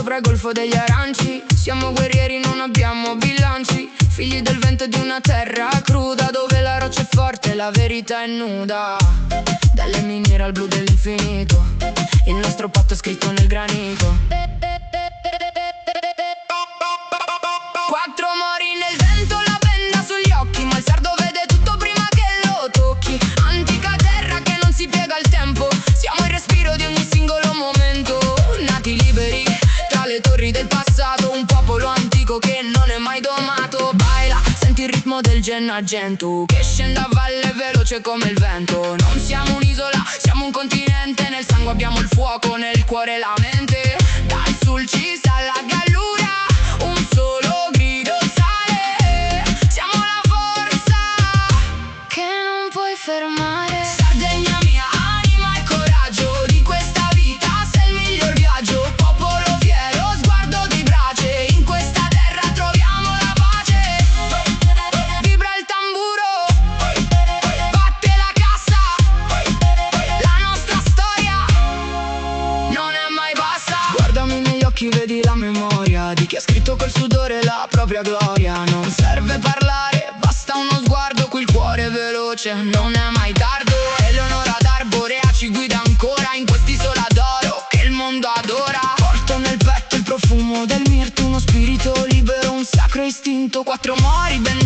sopra il golfo degli aranci. Siamo guerrieri, non abbiamo bilanci, figli del vento di una terra cruda, dove la roccia è forte e la verità è nuda. Dalle miniere al blu dell'infinito, il nostro patto è scritto nel granito. Quattro mori nel vento, la benda sugli occhi, ma il sardo vede tutto prima che lo tocchi. Antica terra che non si piega al tempo, siamo il respiro di ogni singolo momento. Nati liberi tra le torri del passato, un popolo antico che non è mai domato. Baila, senti il ritmo del Gennargentu che scende a valle veloce come il vento. Non siamo un'isola, siamo un continente, nel sangue abbiamo il fuoco, nel cuore la mente. Dal Sulcis alla Gallura, un solo grido sale. Siamo la forza che non puoi fermare. Sardegna mia, anima e coraggio di questa vita, sei il miglior viaggio. Popolo fiero, sguardo di brace, in questa terra troviamo la pace. Vibra il tamburo, batte la cassa, la nostra storia non è mai bassa. Guardami negli occhi, vedi la memoria di chi ha scritto col sudore la propria gloria. Non serve parlare, basta uno sguardo, qui il cuore è veloce, non è mai tardo. Eleonora d'Arborea ci guida ancora in quest'isola d'oro che il mondo adora. Porto nel petto il profumo del mirto, uno spirito libero, un sacro istinto. Quattro mori ben